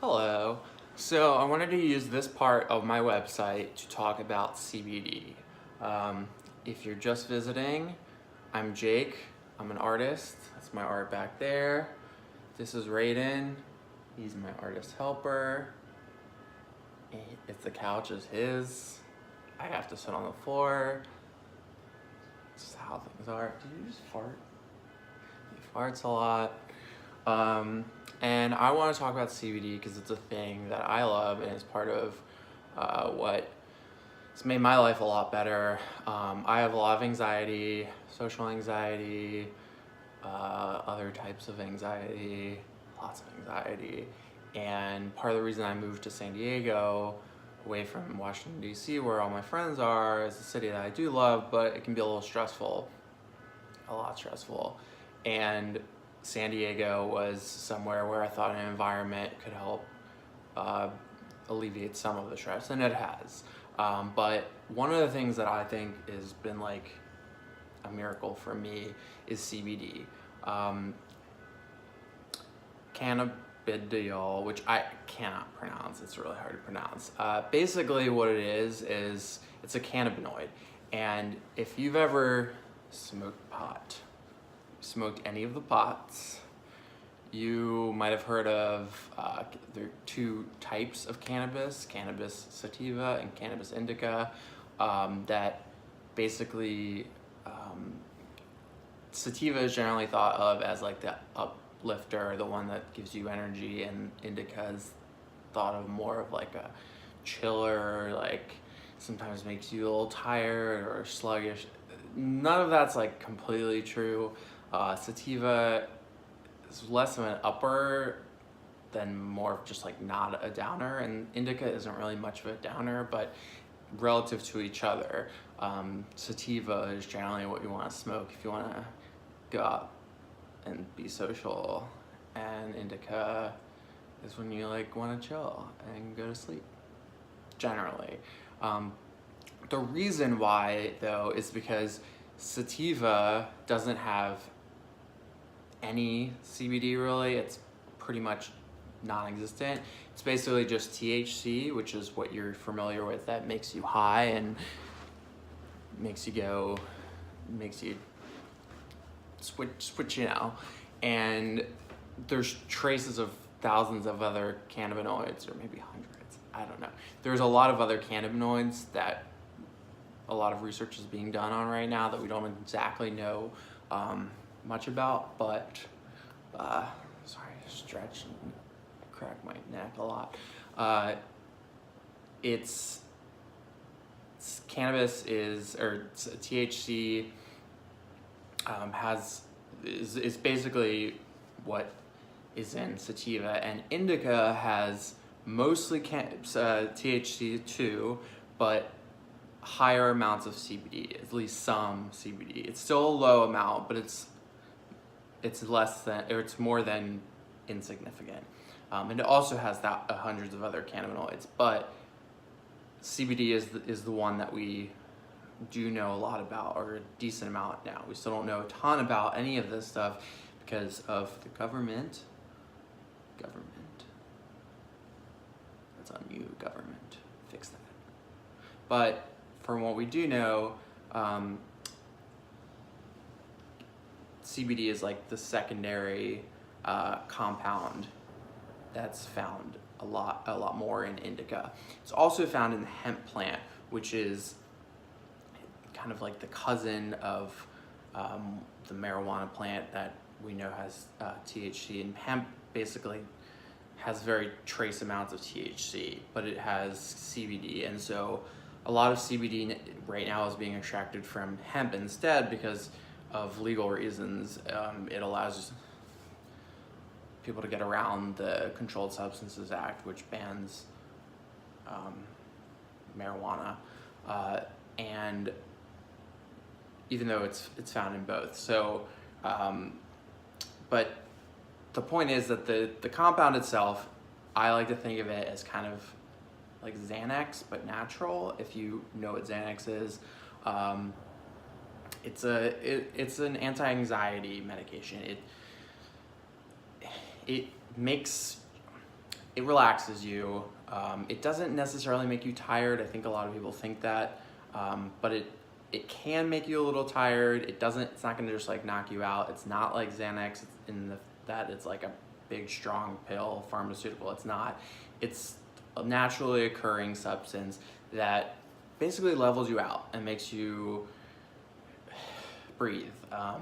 Hello. So I wanted to use this part of my website to talk about CBD. If you're just visiting, I'm Jake. I'm an artist. That's my art back there. This is Rayden. He's my artist helper. If the couch is his, I have to sit on the floor. This is how things are. Did you just fart? He farts a lot. And I want to talk about CBD because it's a thing that I love and it's part of what has made my life a lot better. I have a lot of anxiety, social anxiety, other types of anxiety, lots of anxiety. And part of the reason I moved to San Diego, away from Washington, D.C., where all my friends are, is a city that I do love, but it can be a little stressful, a lot stressful. And San Diego was somewhere where I thought an environment could help alleviate some of the stress, and it has. But one of the things that I think has been like a miracle for me is CBD. Cannabidiol, which I cannot pronounce, it's really hard to pronounce. Basically what it is it's a cannabinoid. And if you've ever smoked pot, smoked any of the pots, you might have heard of there are two types of cannabis sativa and cannabis indica, that basically sativa is generally thought of as like the uplifter, the one that gives you energy, and indica is thought of more of like a chiller, like sometimes makes you a little tired or sluggish. None of that's like completely true. Sativa is less of an upper than more of just like not a downer, and indica isn't really much of a downer, but relative to each other, sativa is generally what you want to smoke if you want to go out and be social, and indica is when you like want to chill and go to sleep, generally. The reason why though is because sativa doesn't have any CBD really. It's pretty much non-existent. It's basically just THC, which is what you're familiar with, that makes you high and makes you switch, you know. And there's traces of thousands of other cannabinoids, or maybe hundreds, I don't know. There's a lot of other cannabinoids that a lot of research is being done on right now that we don't exactly know much about, but sorry, I stretch and crack my neck a lot. It's cannabis THC is basically what is in sativa, and indica has mostly THC too, but higher amounts of CBD, at least some CBD. It's still a low amount, but it's less than, or it's more than insignificant. And it also has hundreds of other cannabinoids, but CBD is the one that we do know a lot about, or a decent amount now. We still don't know a ton about any of this stuff because of the government. That's on you, government. Fix that. But from what we do know, CBD is like the secondary compound that's found a lot more in indica. It's also found in the hemp plant, which is kind of like the cousin of the marijuana plant that we know has THC. And hemp basically has very trace amounts of THC, but it has CBD, and so a lot of CBD right now is being extracted from hemp instead because of legal reasons. It allows people to get around the Controlled Substances Act, which bans marijuana, and even though it's found in both. So, but the point is that the compound itself, I like to think of it as kind of like Xanax, but natural. If you know what Xanax is, it's an anti-anxiety medication. It makes it relaxes you. It doesn't necessarily make you tired. I think a lot of people think that, but it can make you a little tired. It's not gonna just like knock you out. It's not like Xanax that it's like a big strong pill pharmaceutical. It's not. It's a naturally occurring substance that basically levels you out and makes you breathe.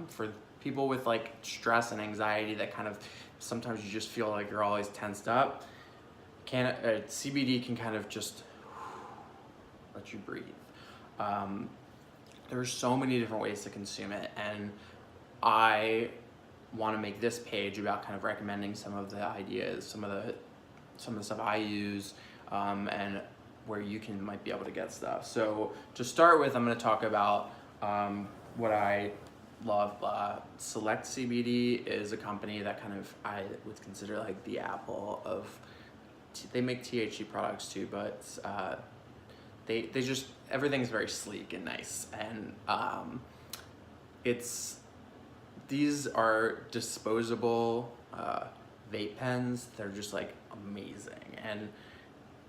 For people with like stress and anxiety that kind of, sometimes you just feel like you're always tensed up, CBD can kind of just let you breathe. There's so many different ways to consume it, and I want to make this page about kind of recommending some of the ideas, some of the stuff I use, and where you might be able to get stuff. So to start with, I'm going to talk about what I love. Select CBD is a company that kind of I would consider like the Apple of. They make THC products too, but they just, everything's very sleek and nice, and these are disposable vape pens. They're just like amazing, and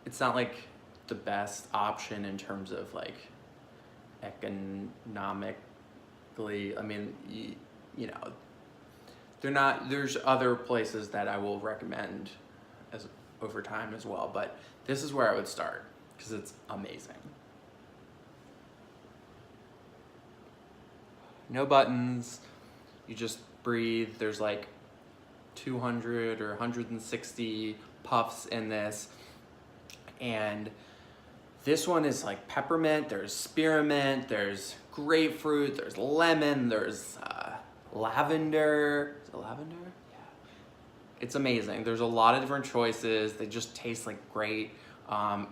it's not like the best option in terms of like economically. I mean, you know, they're not. There's other places that I will recommend as over time as well, but this is where I would start because it's amazing. No buttons, you just breathe. There's like 200 or 160 puffs in this, and this one is like peppermint, there's spearmint, there's grapefruit, there's lemon, there's lavender. Is it lavender? Yeah. It's amazing. There's a lot of different choices. They just taste like great. I've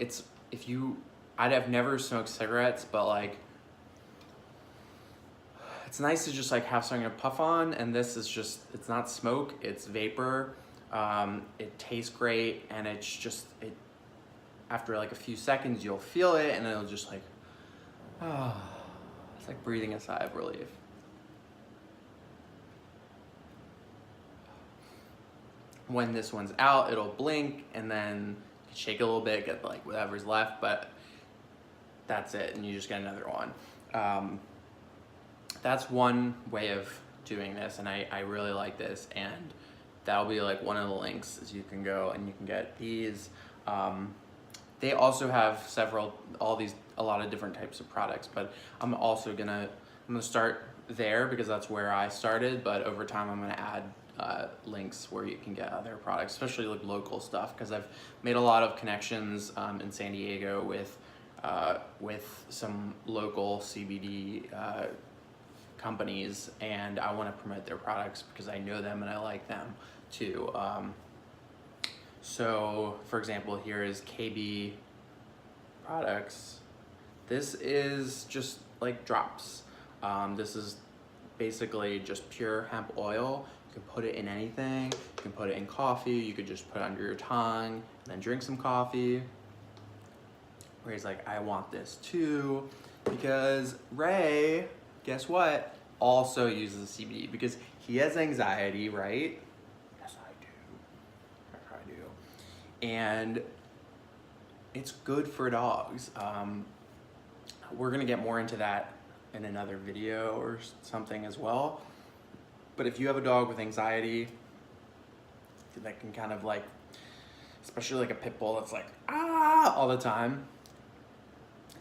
never smoked cigarettes, but like, it's nice to just like have something to puff on, and this is just, it's not smoke, it's vapor. It tastes great, and after like a few seconds, you'll feel it, and it'll just like, it's like breathing a sigh of relief. When this one's out, it'll blink, and then shake a little bit, get like whatever's left, but that's it, and you just get another one. That's one way of doing this, and I really like this, and that'll be like one of the links is you can go and you can get these. They also have a lot of different types of products, but I'm gonna start there because that's where I started, but over time I'm gonna add links where you can get other products, especially like local stuff, because I've made a lot of connections in San Diego with some local CBD companies, and I want to promote their products because I know them and I like them too. So for example, here is KB products. This is just like drops. This is basically just pure hemp oil. You can put it in anything. You can put it in coffee. You could just put it under your tongue and then drink some coffee. Ray's like, I want this too, because Ray, guess what, also uses CBD because he has anxiety, right? Yes, I do. I do. And it's good for dogs. We're gonna get more into that in another video or something as well. But if you have a dog with anxiety that can kind of like, especially like a pit bull that's like, all the time,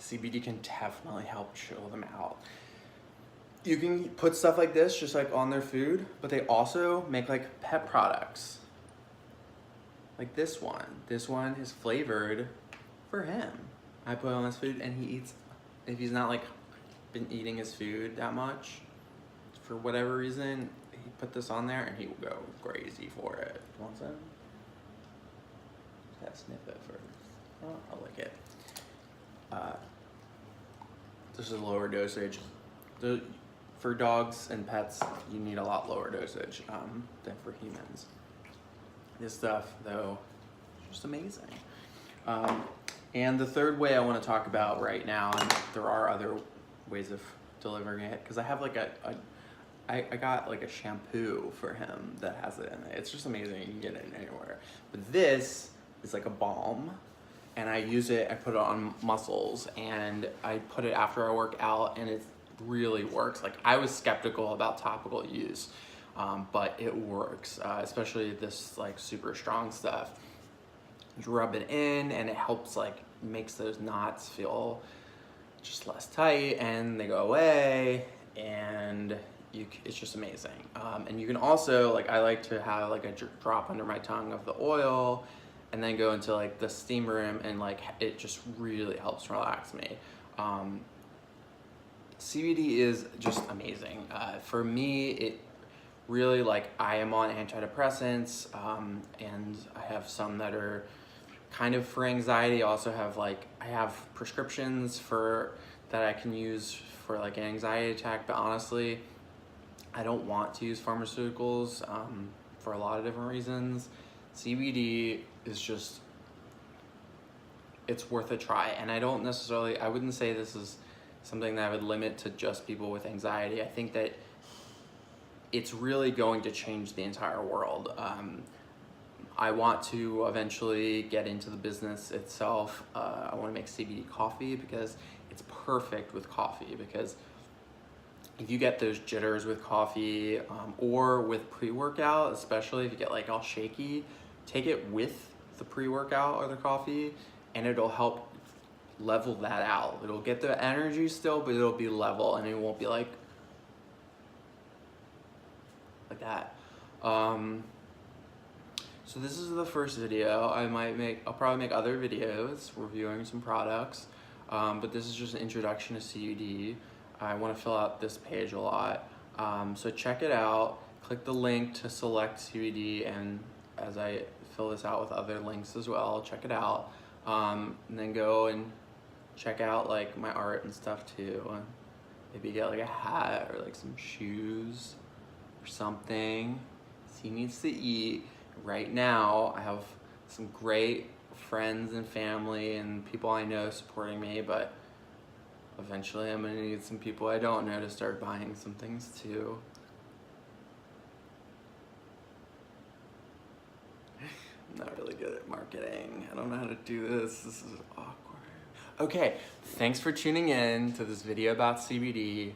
CBD can definitely help chill them out. You can put stuff like this just like on their food, but they also make like pet products. Like this one. This one is flavored for him. I put it on his food and he eats, if he's not like been eating his food that much, for whatever reason, he put this on there and he will go crazy for it. You want some? Just sniff it first. Oh, I'll lick it. This is a lower dosage. For dogs and pets, you need a lot lower dosage than for humans. This stuff, though, is just amazing. And the third way I want to talk about right now, and there are other ways of delivering it, because I have like I got like a shampoo for him that has it in it. It's just amazing. You can get it anywhere. But this is like a balm, and I use it, I put it on muscles, and I put it after I work out, and it really works. Like, I was skeptical about topical use, but it works, especially this like super strong stuff. You rub it in and it helps, like, makes those knots feel just less tight, and they go away, and it's just amazing. And you can also, like, I like to have like a drop under my tongue of the oil and then go into like the steam room, and like it just really helps relax me. CBD is just amazing. For me, it really, like, I am on antidepressants, and I have some that are kind of for anxiety. I also have, like, I have prescriptions for that I can use for like an anxiety attack, but honestly, I don't want to use pharmaceuticals for a lot of different reasons. CBD is just, it's worth a try. And I wouldn't say this is something that I would limit to just people with anxiety. I think that it's really going to change the entire world. I want to eventually get into the business itself. I want to make CBD coffee because it's perfect with coffee, because if you get those jitters with coffee, or with pre-workout, especially if you get like all shaky, take it with the pre-workout or the coffee, and it'll help level that out. It'll get the energy still, but it'll be level, and it won't be like that. So this is the first video. I'll probably make other videos reviewing some products, but this is just an introduction to CBD. I want to fill out this page a lot, so check it out. Click the link to select CBD, and as I fill this out with other links as well, check it out, and then go and check out like my art and stuff too, and maybe get like a hat or like some shoes or something. He needs to eat. Right now, I have some great friends and family and people I know supporting me, but eventually I'm gonna need some people I don't know to start buying some things too. I'm not really good at marketing. I don't know how to do this. This is awkward. Okay, thanks for tuning in to this video about CBD.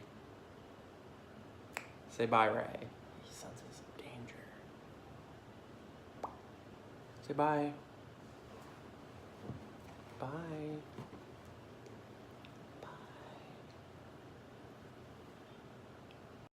Say bye, Ray. He senses some danger. Say bye. Bye.